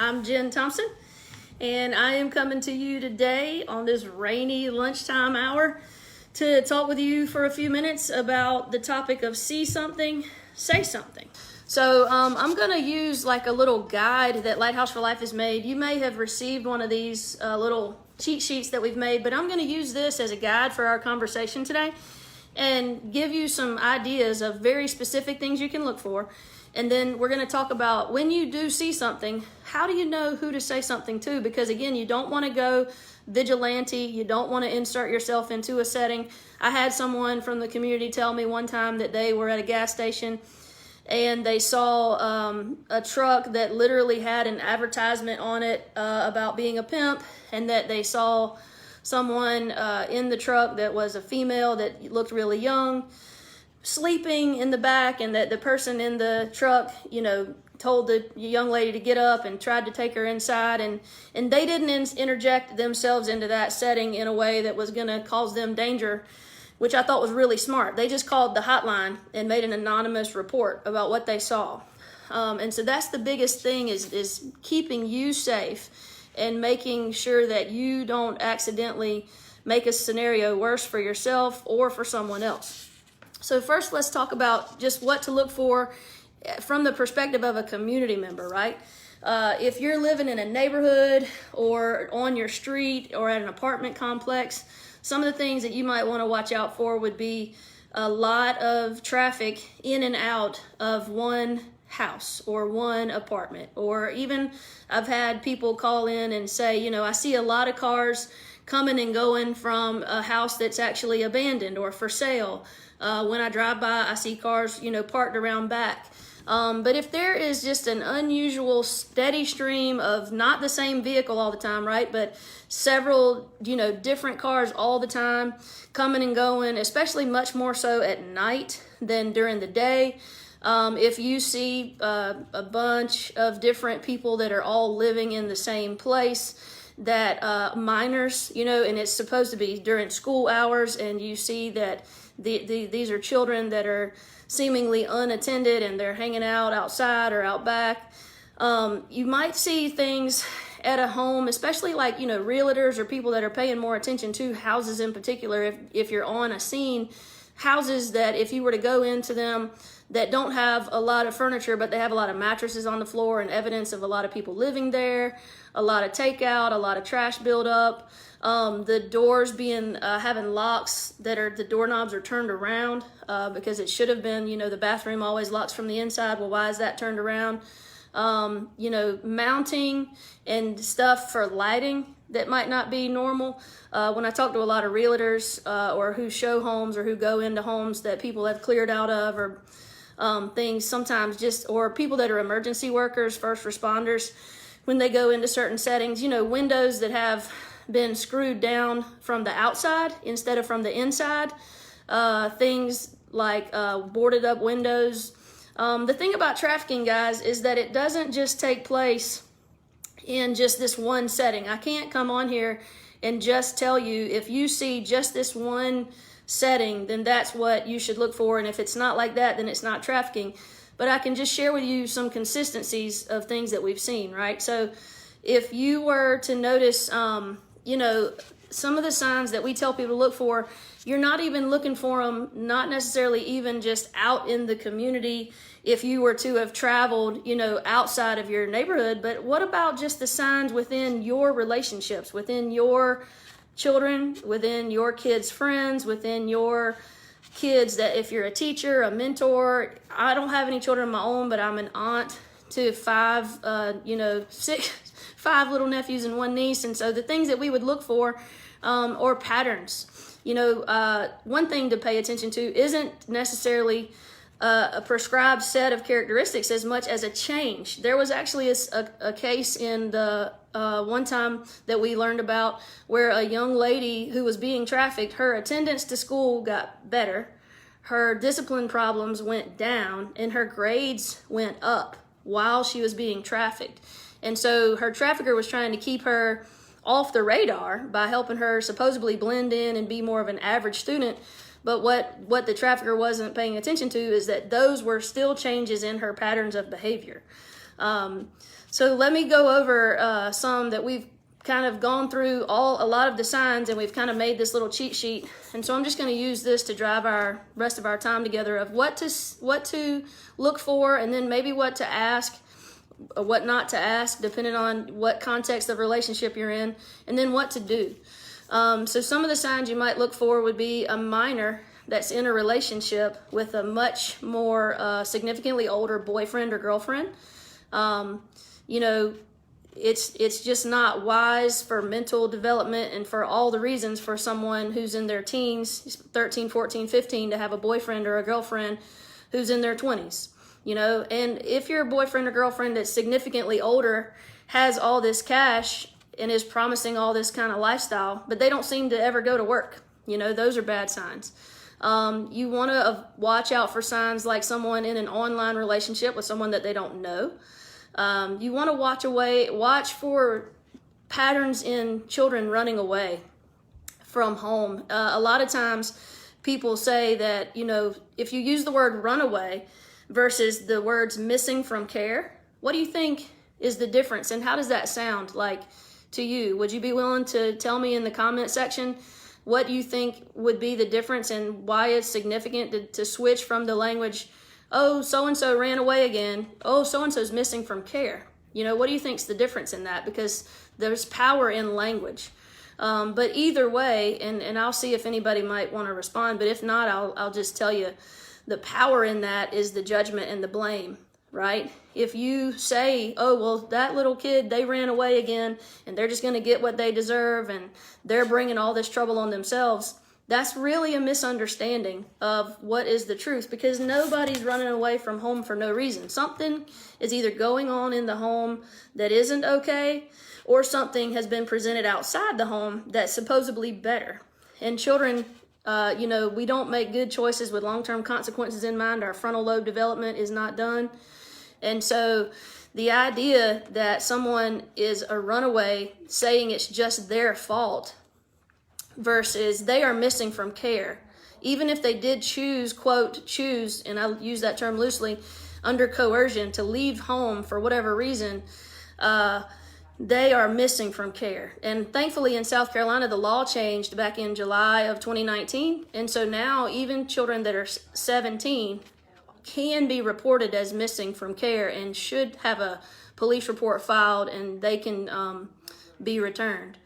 I'm Jen Thompson, and I am coming to you today on this rainy lunchtime hour to talk with you for a few minutes about the topic of see something, say something. So I'm going to use like a little guide that Lighthouse for Life has made. You may have received one of these little cheat sheets that we've made, but I'm going to use this as a guide for our conversation today and give you some ideas of very specific things you can look for. And then we're going to talk about when you do see something, how do you know who to say something to? Because again, you don't want to go vigilante. You don't want to insert yourself into a setting. I had someone from the community tell me one time that they were at a gas station and they saw a truck that literally had an advertisement on it about being a pimp, and that they saw someone in the truck that was a female that looked really young, sleeping in the back, and that the person in the truck, told the young lady to get up and tried to take her inside, and they didn't interject themselves into that setting in a way that was going to cause them danger, which I thought was really smart. They just called the hotline and made an anonymous report about what they saw. And so that's the biggest thing is keeping you safe and making sure that you don't accidentally make a scenario worse for yourself or for someone else. So first, let's talk about just what to look for from the perspective of a community member, right? If you're living in a neighborhood or on your street or at an apartment complex, some of the things that you might want to watch out for would be a lot of traffic in and out of one house or one apartment. Or even I've had people call in and say, I see a lot of cars coming and going from a house that's actually abandoned or for sale. When I drive by, I see cars, parked around back. But if there is just an unusual steady stream of not the same vehicle all the time, right, but several, different cars all the time coming and going, especially much more so at night than during the day. If you see a bunch of different people that are all living in the same place, that minors, and it's supposed to be during school hours, and you see that these are children that are seemingly unattended and they're hanging out outside or out back. You might see things at a home, especially like, realtors or people that are paying more attention to houses in particular. If you're on a scene, houses that if you were to go into them that don't have a lot of furniture, but they have a lot of mattresses on the floor and evidence of a lot of people living there, a lot of takeout, a lot of trash buildup, the doors being having locks that are the doorknobs are turned around because it should have been, the bathroom always locks from the inside. Well, why is that turned around? Mounting and stuff for lighting that might not be normal. When I talk to a lot of realtors or who show homes or who go into homes that people have cleared out of, or things sometimes or people that are emergency workers, first responders, when they go into certain settings, windows that have been screwed down from the outside instead of from the inside, things like boarded up windows. The thing about trafficking, guys, is that it doesn't just take place in just this one setting. I can't come on here and just tell you if you see just this one setting, then that's what you should look for. And if it's not like that, then it's not trafficking. But I can just share with you some consistencies of things that we've seen, right? So if you were to notice, some of the signs that we tell people to look for, you're not even looking for them, not necessarily even just out in the community if you were to have traveled, outside of your neighborhood. But what about just the signs within your relationships, within your children, within your kids' friends, within your kids, that if you're a teacher, a mentor. I don't have any children of my own, but I'm an aunt to five little nephews and one niece. And so the things that we would look for or patterns, one thing to pay attention to isn't necessarily a prescribed set of characteristics as much as a change. There was actually a case in the one time that we learned about where a young lady who was being trafficked, her attendance to school got better, her discipline problems went down, and her grades went up while she was being trafficked. And so her trafficker was trying to keep her off the radar by helping her supposedly blend in and be more of an average student. But what the trafficker wasn't paying attention to is that those were still changes in her patterns of behavior. So let me go over some that we've kind of gone through a lot of the signs, and we've kind of made this little cheat sheet. And so I'm just going to use this to drive our rest of our time together of what to look for, and then maybe what to ask, what not to ask, depending on what context of relationship you're in, and then what to do. So some of the signs you might look for would be a minor that's in a relationship with a much more significantly older boyfriend or girlfriend. It's just not wise for mental development and for all the reasons for someone who's in their teens, 13, 14, 15, to have a boyfriend or a girlfriend who's in their 20s. And if your boyfriend or girlfriend that's significantly older has all this cash and is promising all this kind of lifestyle, but they don't seem to ever go to work, those are bad signs. You want to watch out for signs like someone in an online relationship with someone that they don't know. You want to watch for patterns in children running away from home. A lot of times people say that, if you use the word runaway versus the words missing from care, what do you think is the difference, and how does that sound like to you? Would you be willing to tell me in the comment section what you think would be the difference and why it's significant to switch from the language, oh, so-and-so ran away again, oh, so-and-so's missing from care? What do you think's the difference in that? Because there's power in language. But either way, and I'll see if anybody might want to respond, but if not, I'll just tell you, the power in that is the judgment and the blame, right? If you say, oh, well, that little kid, they ran away again, and they're just going to get what they deserve, and they're bringing all this trouble on themselves, that's really a misunderstanding of what is the truth, because nobody's running away from home for no reason. Something is either going on in the home that isn't okay, or something has been presented outside the home that's supposedly better. And children, we don't make good choices with long-term consequences in mind. Our frontal lobe development is not done. And so the idea that someone is a runaway saying it's just their fault versus they are missing from care, even if they did choose, and I use that term loosely, under coercion to leave home for whatever reason, they are missing from care. And thankfully in South Carolina, the law changed back in July of 2019. And so now even children that are 17 can be reported as missing from care and should have a police report filed, and they can be returned.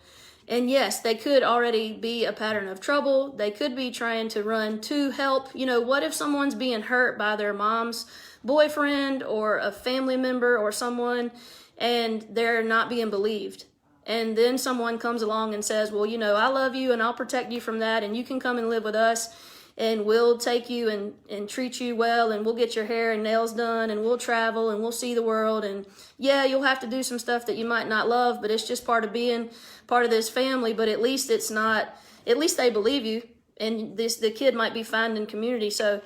And yes, they could already be a pattern of trouble. They could be trying to run to help. What if someone's being hurt by their mom's boyfriend or a family member or someone, and they're not being believed? And then someone comes along and says, well, I love you and I'll protect you from that, and you can come and live with us, and we'll take you and treat you well, and we'll get your hair and nails done, and we'll travel and we'll see the world. And yeah, you'll have to do some stuff that you might not love, but it's just part of being part of this family. But at least at least they believe you, and the kid might be finding community. So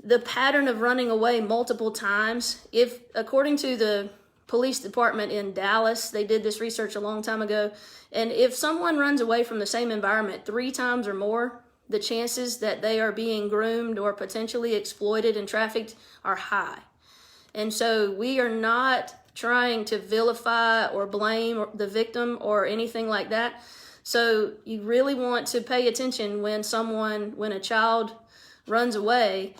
the pattern of running away multiple times, if according to the police department in Dallas, they did this research a long time ago, and if someone runs away from the same environment 3 times or more, the chances that they are being groomed or potentially exploited and trafficked are high. And so we are not trying to vilify or blame the victim or anything like that. So you really want to pay attention when a child runs away,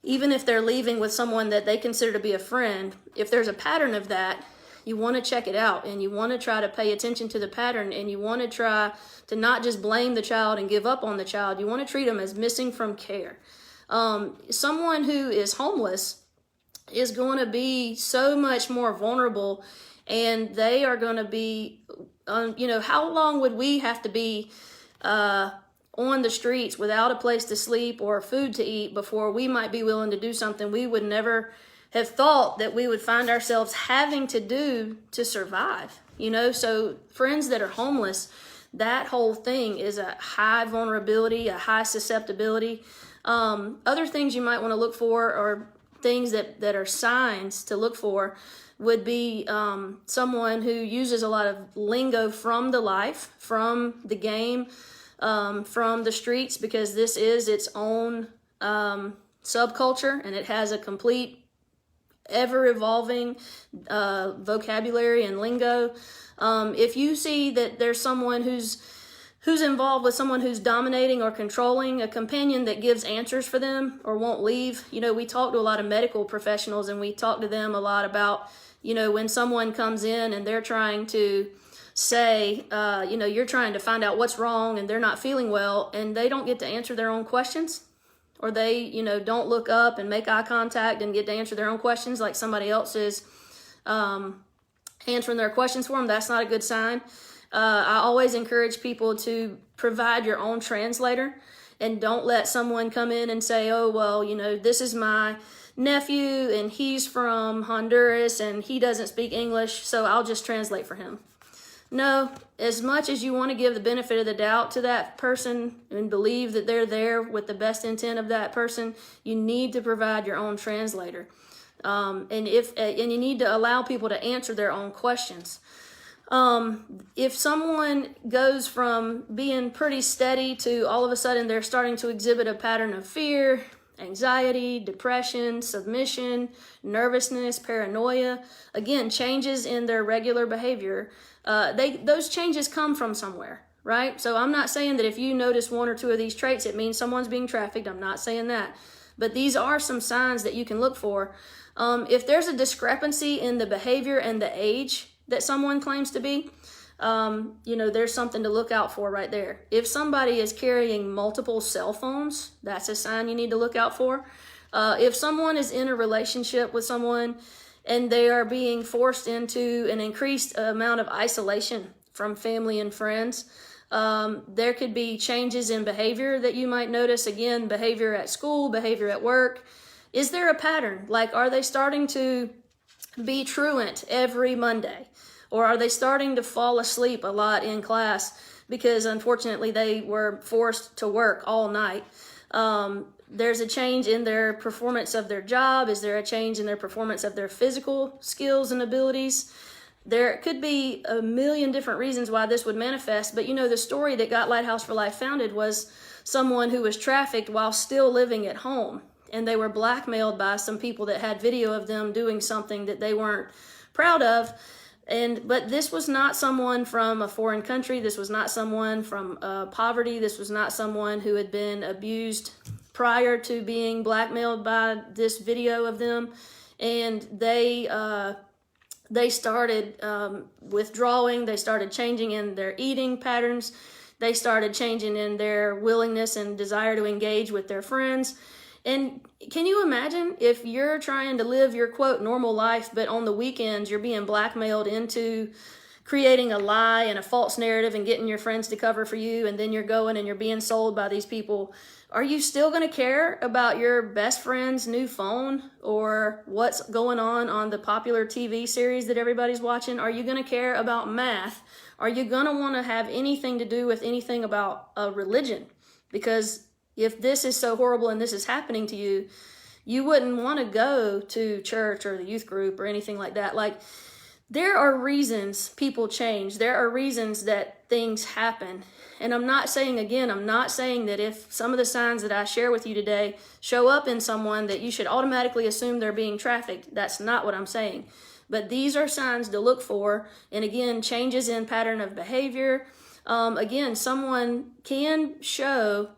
even if they're leaving with someone that they consider to be a friend. If there's a pattern of that, you want to check it out, and you want to try to pay attention to the pattern, and you want to try to not just blame the child and give up on the child. You want to treat them as missing from care. Someone who is homeless is going to be so much more vulnerable, and they are going to be, how long would we have to be on the streets without a place to sleep or food to eat before we might be willing to do something we would never have thought that we would find ourselves having to do to survive? So friends that are homeless, that whole thing is a high vulnerability, a high susceptibility. Other things you might want to look for, or things that are signs to look for, would be someone who uses a lot of lingo from the life, from the game, from the streets, because this is its own subculture, and it has a complete, ever-evolving vocabulary and lingo. If you see that there's someone who's involved with someone who's dominating or controlling, a companion that gives answers for them or won't leave. We talk to a lot of medical professionals, and we talk to them a lot about, when someone comes in and they're trying to say, you're trying to find out what's wrong and they're not feeling well, and they don't get to answer their own questions, or they, don't look up and make eye contact and get to answer their own questions like somebody else is answering their questions for them. That's not a good sign. I always encourage people to provide your own translator, and don't let someone come in and say, oh, well, this is my nephew and he's from Honduras and he doesn't speak English, so I'll just translate for him. No, as much as you want to give the benefit of the doubt to that person and believe that they're there with the best intent of that person, you need to provide your own translator. And you need to allow people to answer their own questions. If someone goes from being pretty steady to all of a sudden they're starting to exhibit a pattern of fear, anxiety, depression, submission, nervousness, paranoia, again, changes in their regular behavior, those changes come from somewhere, right? So I'm not saying that if you notice one or two of these traits, it means someone's being trafficked. I'm not saying that. But these are some signs that you can look for. If there's a discrepancy in the behavior and the age that someone claims to be, there's something to look out for right there. If somebody is carrying multiple cell phones, that's a sign you need to look out for. If someone is in a relationship with someone and they are being forced into an increased amount of isolation from family and friends, there could be changes in behavior that you might notice. Again, behavior at school, behavior at work. Is there a pattern? Like, are they starting to be truant every Monday? Or are they starting to fall asleep a lot in class because unfortunately they were forced to work all night? There's a change in their performance of their job. Is there a change in their performance of their physical skills and abilities? There could be a million different reasons why this would manifest, but the story that got Lighthouse for Life founded was someone who was trafficked while still living at home, and they were blackmailed by some people that had video of them doing something that they weren't proud of. But this was not someone from a foreign country. This was not someone from poverty. This was not someone who had been abused prior to being blackmailed by this video of them. And they started withdrawing. They started changing in their eating patterns. They started changing in their willingness and desire to engage with their friends. And can you imagine if you're trying to live your, quote, normal life, but on the weekends you're being blackmailed into creating a lie and a false narrative and getting your friends to cover for you, and then you're going and you're being sold by these people? Are you still going to care about your best friend's new phone or what's going on the popular TV series that everybody's watching? Are you going to care about math? Are you going to want to have anything to do with anything about religion? Because if this is so horrible and this is happening to you, you wouldn't want to go to church or the youth group or anything like that. Like, there are reasons people change. There are reasons that things happen. And I'm not saying that if some of the signs that I share with you today show up in someone that you should automatically assume they're being trafficked. That's not what I'm saying. But these are signs to look for. And again, changes in pattern of behavior. Again, someone can show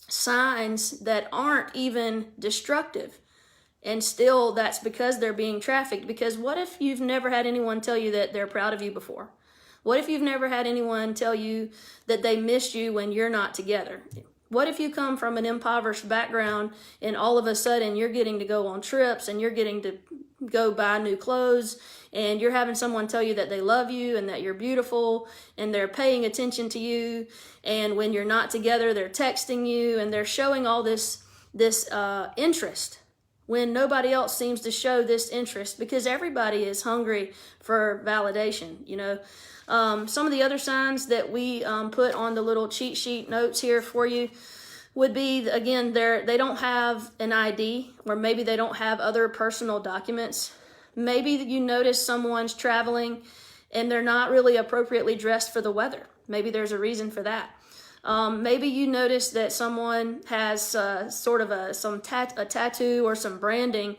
signs that aren't even destructive, and still that's because they're being trafficked. Because what if you've never had anyone tell you that they're proud of you before? What if you've never had anyone tell you that they missed you when you're not together? What if you come from an impoverished background and all of a sudden you're getting to go on trips and you're getting to go buy new clothes and you're having someone tell you that they love you and that you're beautiful and they're paying attention to you, and when you're not together they're texting you and they're showing all this interest when nobody else seems to show this interest, because everybody is hungry for validation. Some of the other signs that we put on the little cheat sheet notes here for you would be, again, they don't have an ID, or maybe they don't have other personal documents. Maybe you notice someone's traveling and they're not really appropriately dressed for the weather. Maybe there's a reason for that. Maybe you notice that someone has sort of a tattoo or some branding,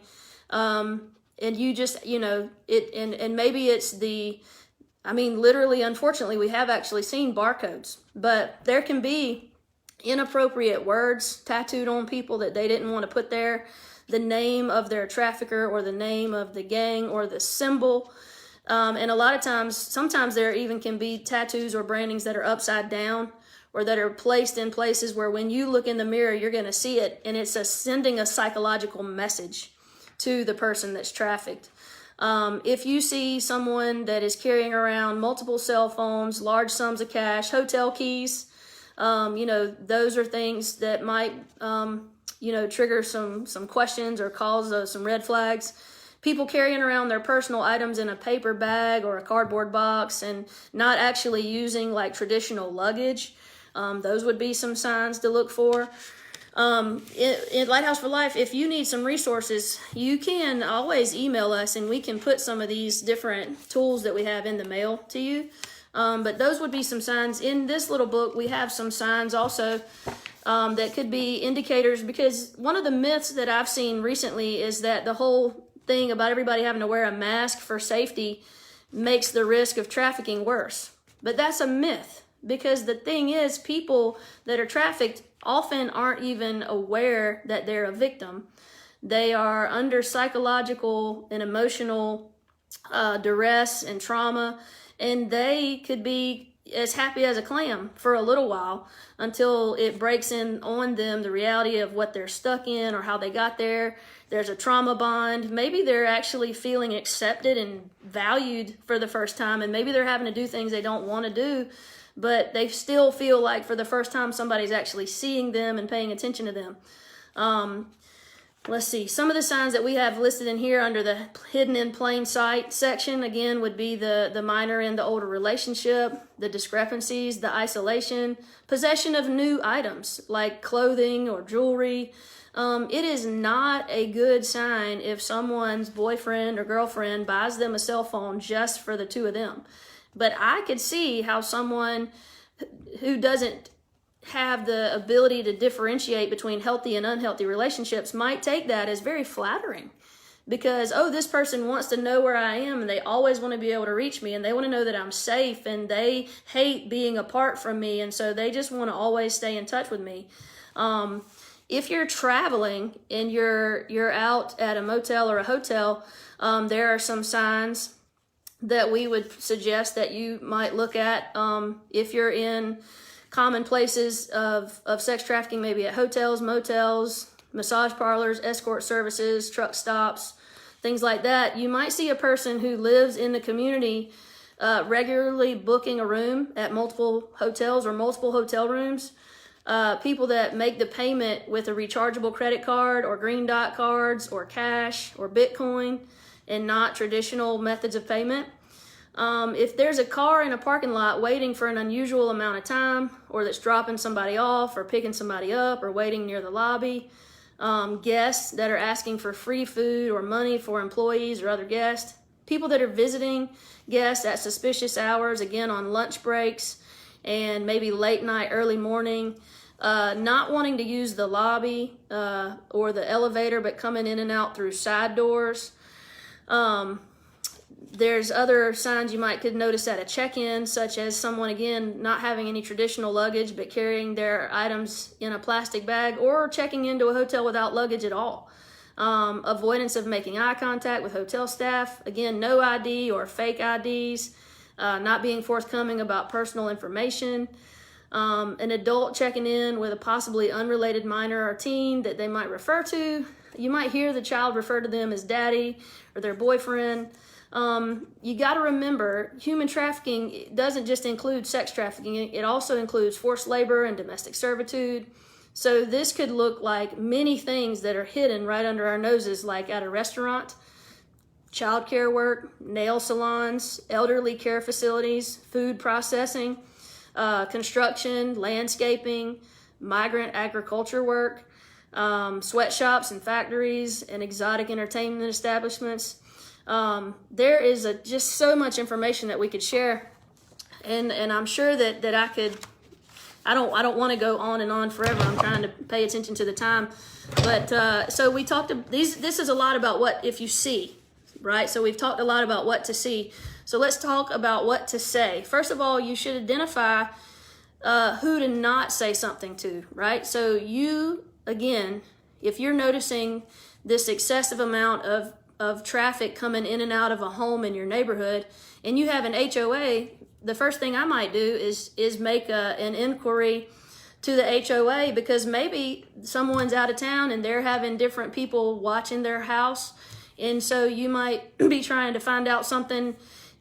and you just, and maybe it's literally, unfortunately, we have actually seen barcodes, but there can be inappropriate words tattooed on people that they didn't want to put there, the name of their trafficker or the name of the gang or the symbol. And a lot of times, sometimes there even can be tattoos or brandings that are upside down or that are placed in places where when you look in the mirror, you're going to see it, and it's sending a psychological message to the person that's trafficked. If you see someone that is carrying around multiple cell phones, large sums of cash, hotel keys, those are things that might, trigger some questions or cause some red flags. People carrying around their personal items in a paper bag or a cardboard box and not actually using like traditional luggage. Those would be some signs to look for. In Lighthouse for Life, if you need some resources, you can always email us and we can put some of these different tools that we have in the mail to you. But those would be some signs. In this little book, we have some signs also that could be indicators, because one of the myths that I've seen recently is that the whole thing about everybody having to wear a mask for safety makes the risk of trafficking worse. But that's a myth, because the thing is, people that are trafficked often aren't even aware that they're a victim. They are under psychological and emotional duress and trauma, and they could be as happy as a clam for a little while until it breaks in on them the reality of what they're stuck in or how they got there. There's a trauma bond. Maybe they're actually feeling accepted and valued for the first time, and maybe they're having to do things they don't want to do, but they still feel like for the first time somebody's actually seeing them and paying attention to them. Let's see. Some of the signs that we have listed in here under the hidden in plain sight section, again, would be the minor and the older relationship, the discrepancies, the isolation, possession of new items like clothing or jewelry. It is not a good sign if someone's boyfriend or girlfriend buys them a cell phone just for the two of them. But I could see how someone who doesn't have the ability to differentiate between healthy and unhealthy relationships might take that as very flattering, because, oh, this person wants to know where I am and they always want to be able to reach me and they want to know that I'm safe and they hate being apart from me, and so they just want to always stay in touch with me. If you're traveling and you're out at a motel or a hotel, there are some signs that we would suggest that you might look at if you're in common places of sex trafficking, maybe at hotels, motels, massage parlors, escort services, truck stops, things like that. You might see a person who lives in the community regularly booking a room at multiple hotels or multiple hotel rooms. People that make the payment with a rechargeable credit card or green dot cards or cash or Bitcoin and not traditional methods of payment. If there's a car in a parking lot waiting for an unusual amount of time, or that's dropping somebody off or picking somebody up or waiting near the lobby, guests that are asking for free food or money for employees or other guests, people that are visiting guests at suspicious hours, again on lunch breaks and maybe late night, early morning, not wanting to use the lobby or the elevator but coming in and out through side doors. There's other signs you could notice at a check-in, such as someone, again, not having any traditional luggage but carrying their items in a plastic bag, or checking into a hotel without luggage at all. Avoidance of making eye contact with hotel staff. Again, no ID or fake IDs. Not being forthcoming about personal information. An adult checking in with a possibly unrelated minor or teen that they might refer to. You might hear the child refer to them as daddy or their boyfriend. You got to remember, human trafficking doesn't just include sex trafficking. It also includes forced labor and domestic servitude. So this could look like many things that are hidden right under our noses, like at a restaurant, childcare work, nail salons, elderly care facilities, food processing, construction, landscaping, migrant agriculture work, sweatshops and factories, and exotic entertainment establishments. There is just so much information that we could share, and I'm sure that I could I don't want to go on and on forever. I'm trying to pay attention to the time. But so we talked, this is a lot about what if you see, right? So we've talked a lot about what to see. So let's talk about what to say. First of all, you should identify who to not say something to, right? So you, again, if you're noticing this excessive amount of traffic coming in and out of a home in your neighborhood, and you have an HOA, the first thing I might do is make an inquiry to the HOA, because maybe someone's out of town and they're having different people watching their house, and so you might be trying to find out something,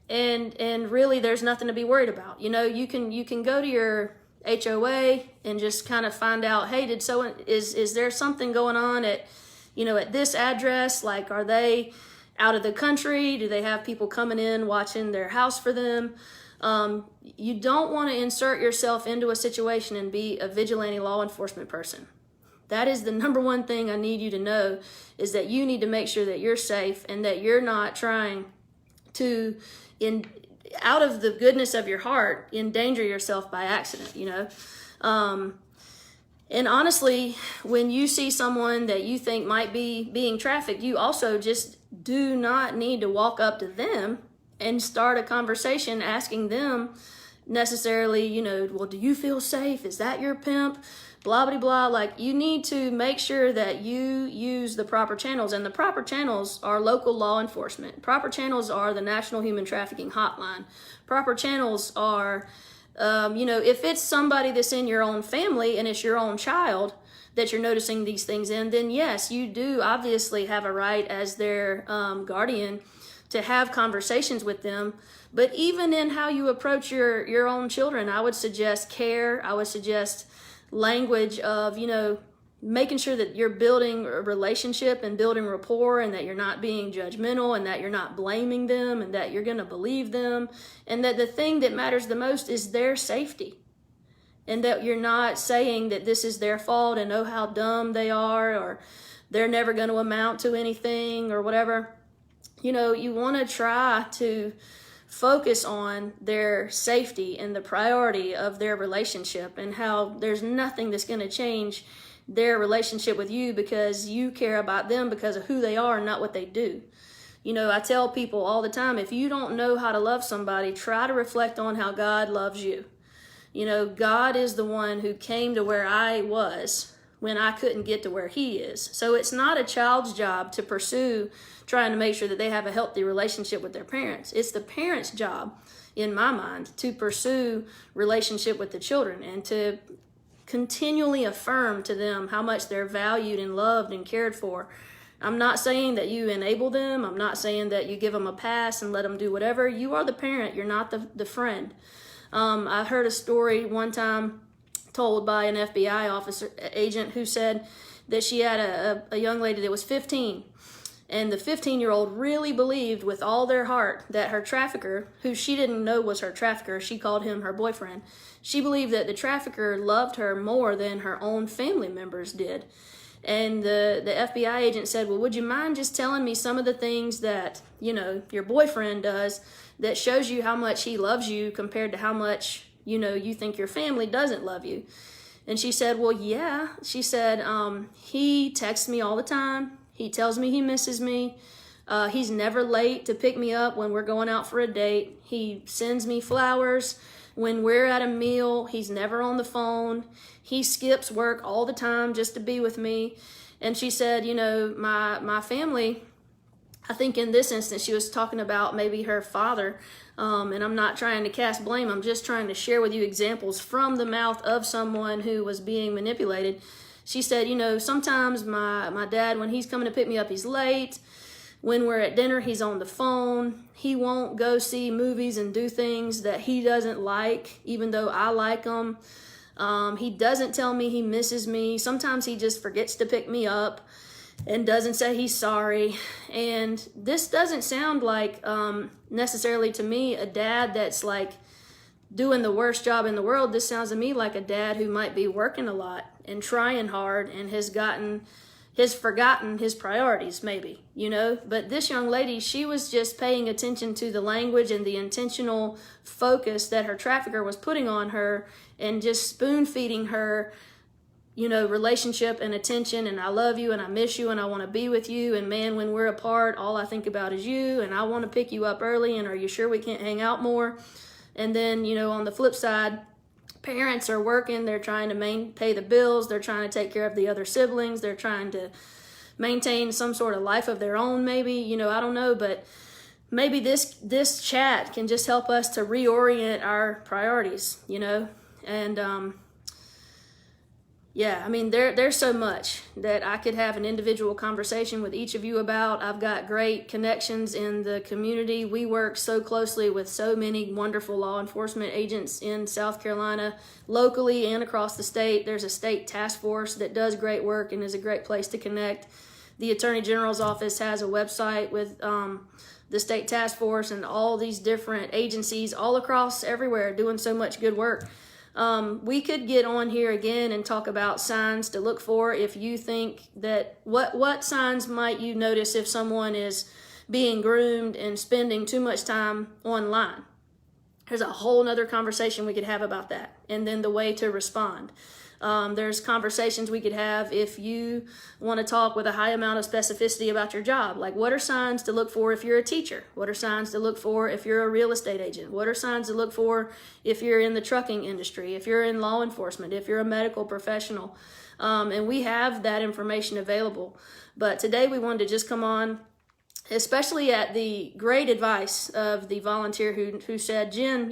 and really there's nothing to be worried about. You know, you can go to your HOA and just kind of find out, hey, is there something going on at this address? Like, are they out of the country? Do they have people coming in watching their house for them? You don't want to insert yourself into a situation and be a vigilante law enforcement person. That is the number one thing I need you to know, is that you need to make sure that you're safe and that you're not trying to, out of the goodness of your heart, endanger yourself by accident, And honestly, when you see someone that you think might be being trafficked, you also just do not need to walk up to them and start a conversation asking them necessarily, well, do you feel safe? Is that your pimp? Blah, blah, blah. Like, you need to make sure that you use the proper channels, and the proper channels are local law enforcement. Proper channels are the National Human Trafficking Hotline. Proper channels are, if it's somebody that's in your own family and it's your own child that you're noticing these things in, then yes, you do obviously have a right as their guardian to have conversations with them. But even in how you approach your own children, I would suggest care. I would suggest language of, making sure that you're building a relationship and building rapport, and that you're not being judgmental, and that you're not blaming them, and that you're going to believe them, and that the thing that matters the most is their safety, and that you're not saying that this is their fault and oh how dumb they are, or they're never going to amount to anything or whatever. You want to try to focus on their safety and the priority of their relationship, and how there's nothing that's going to change their relationship with you because you care about them because of who they are and not what they do. I tell people all the time, if you don't know how to love somebody, try to reflect on how God loves you. God is the one who came to where I was when I couldn't get to where he is. So it's not a child's job to pursue trying to make sure that they have a healthy relationship with their parents. It's the parents' job, in my mind, to pursue relationship with the children and to continually affirm to them how much they're valued and loved and cared for. I'm not saying that you enable them. I'm not saying that you give them a pass and let them do whatever. You are the parent. You're not the friend. I heard a story one time told by an FBI agent who said that she had a young lady that was 15. And the 15-year-old really believed with all their heart that her trafficker, who she didn't know was her trafficker, she called him her boyfriend, she believed that the trafficker loved her more than her own family members did. And the FBI agent said, well, would you mind just telling me some of the things that, your boyfriend does that shows you how much he loves you compared to how much, you think your family doesn't love you? And she said, well, yeah. She said, he texts me all the time. He tells me he misses me. He's never late to pick me up when we're going out for a date. He sends me flowers when we're at a meal. He's never on the phone. He skips work all the time just to be with me. And she said, my family, I think in this instance, she was talking about maybe her father. And I'm not trying to cast blame. I'm just trying to share with you examples from the mouth of someone who was being manipulated. She said, sometimes my dad, when he's coming to pick me up, he's late. When we're at dinner, he's on the phone. He won't go see movies and do things that he doesn't like, even though I like them. He doesn't tell me he misses me. Sometimes he just forgets to pick me up and doesn't say he's sorry. And this doesn't sound like necessarily to me a dad that's like doing the worst job in the world. This sounds to me like a dad who might be working a lot and trying hard and has gotten has forgotten his priorities, maybe, But this young lady, she was just paying attention to the language and the intentional focus that her trafficker was putting on her and just spoon feeding her, relationship and attention, and I love you and I miss you and I want to be with you, and man, when we're apart, all I think about is you, and I want to pick you up early, and are you sure we can't hang out more? And then, on the flip side, parents are working, they're trying to pay the bills, they're trying to take care of the other siblings, they're trying to maintain some sort of life of their own, maybe, I don't know, but maybe this chat can just help us to reorient our priorities, and yeah, I mean, there's so much that I could have an individual conversation with each of you about. I've got great connections in the community. We work so closely with so many wonderful law enforcement agents in South Carolina, locally and across the state. There's a state task force that does great work and is a great place to connect. The Attorney General's office has a website with the state task force and all these different agencies all across everywhere doing so much good work. We could get on here again and talk about signs to look for if you think that what signs might you notice if someone is being groomed and spending too much time online. There's a whole nother conversation we could have about that, and then the way to respond. There's conversations we could have if you want to talk with a high amount of specificity about your job. Like, what are signs to look for if you're a teacher? What are signs to look for if you're a real estate agent? What are signs to look for if you're in the trucking industry, if you're in law enforcement, if you're a medical professional? And we have that information available. But today we wanted to just come on, especially at the great advice of the volunteer who said, Jen,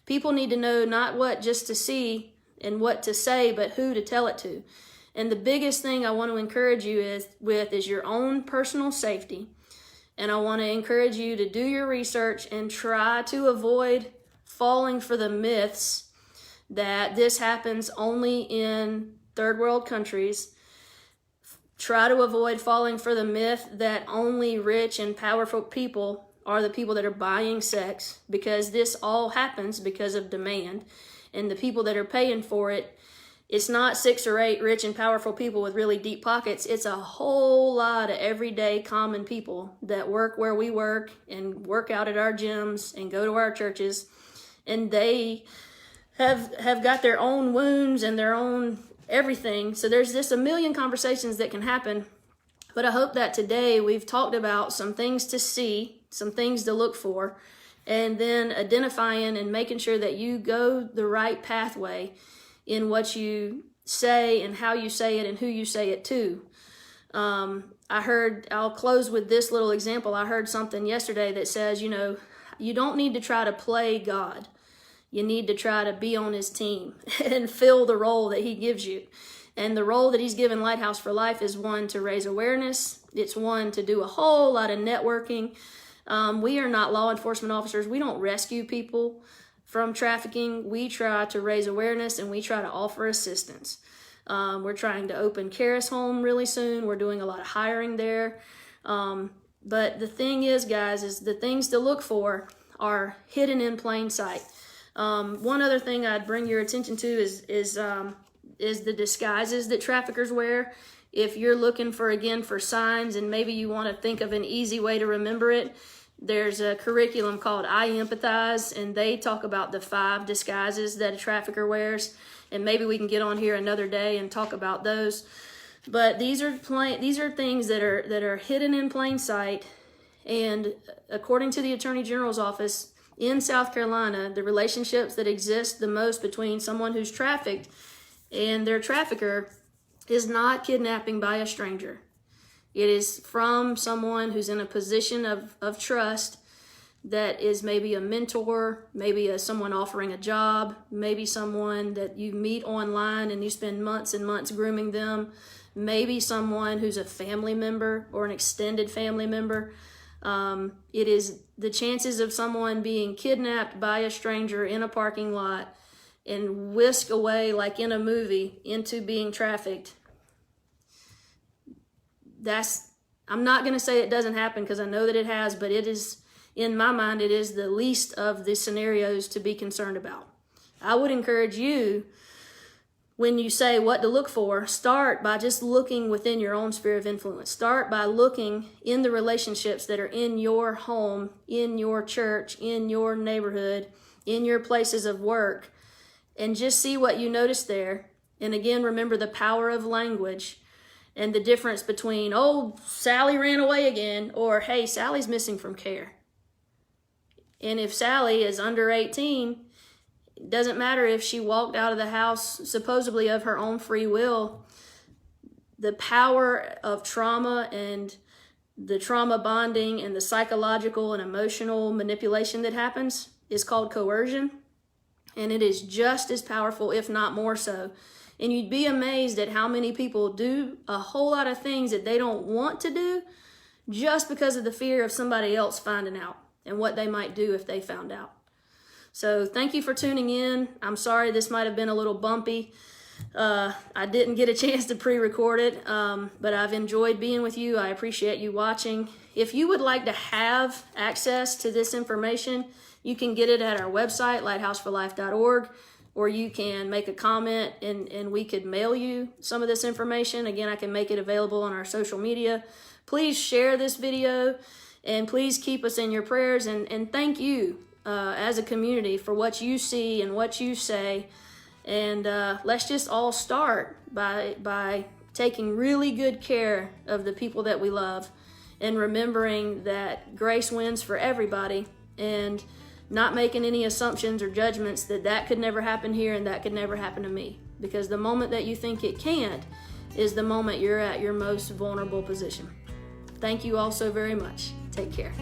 people need to know not what just to see and what to say, but who to tell it to. And the biggest thing I want to encourage you is your own personal safety. And I want to encourage you to do your research and try to avoid falling for the myths that this happens only in third world countries. Try to avoid falling for the myth that only rich and powerful people are the people that are buying sex, because this all happens because of demand. And the people that are paying for it, it's not 6 or 8 rich and powerful people with really deep pockets. It's a whole lot of everyday common people that work where we work and work out at our gyms and go to our churches. And they have got their own wounds and their own everything. So there's just a million conversations that can happen. But I hope that today we've talked about some things to see, some things to look for, and then identifying and making sure that you go the right pathway in what you say and how you say it and who you say it to. I'll close with this little example. I heard something yesterday that says, you don't need to try to play God. You need to try to be on his team and fill the role that he gives you. And the role that he's given Lighthouse for Life is one, to raise awareness. It's one, to do a whole lot of networking. We are not law enforcement officers. We don't rescue people from trafficking. We try to raise awareness and we try to offer assistance. We're trying to open Karis Home really soon. We're doing a lot of hiring there. But the thing is, guys, is the things to look for are hidden in plain sight. One other thing I'd bring your attention to is the disguises that traffickers wear. If you're looking for signs and maybe you want to think of an easy way to remember it, there's a curriculum called I Empathize, and they talk about the 5 disguises that a trafficker wears. And maybe we can get on here another day and talk about those. But these are things that are hidden in plain sight. And according to the Attorney General's office in South Carolina, the relationships that exist the most between someone who's trafficked and their trafficker is not kidnapping by a stranger. It is from someone who's in a position of trust, that is maybe a mentor, maybe someone offering a job, maybe someone that you meet online and you spend months and months grooming them, maybe someone who's a family member or an extended family member. It is the chances of someone being kidnapped by a stranger in a parking lot and whisked away like in a movie into being trafficked. I'm not going to say it doesn't happen, because I know that it has, but it is, in my mind, it is the least of the scenarios to be concerned about. I would encourage you when you say what to look for, start by just looking within your own sphere of influence. Start by looking in the relationships that are in your home, in your church, in your neighborhood, in your places of work, and just see what you notice there. And again, remember the power of language and the difference between, oh, Sally ran away again, or hey, Sally's missing from care. And if Sally is under 18, it doesn't matter if she walked out of the house supposedly of her own free will. The power of trauma and the trauma bonding and the psychological and emotional manipulation that happens is called coercion. And it is just as powerful, if not more so. And you'd be amazed at how many people do a whole lot of things that they don't want to do just because of the fear of somebody else finding out and what they might do if they found out. So thank you for tuning in. I'm sorry this might have been a little bumpy. I didn't get a chance to pre-record it, but I've enjoyed being with you. I appreciate you watching. If you would like to have access to this information, you can get it at our website, lighthouseforlife.org, or you can make a comment and we could mail you some of this information. Again, I can make it available on our social media. Please share this video and please keep us in your prayers, and thank you as a community for what you see and what you say. And let's just all start by taking really good care of the people that we love and remembering that grace wins for everybody, and not making any assumptions or judgments that could never happen here and that could never happen to me. Because the moment that you think it can't is the moment you're at your most vulnerable position. Thank you all so very much. Take care.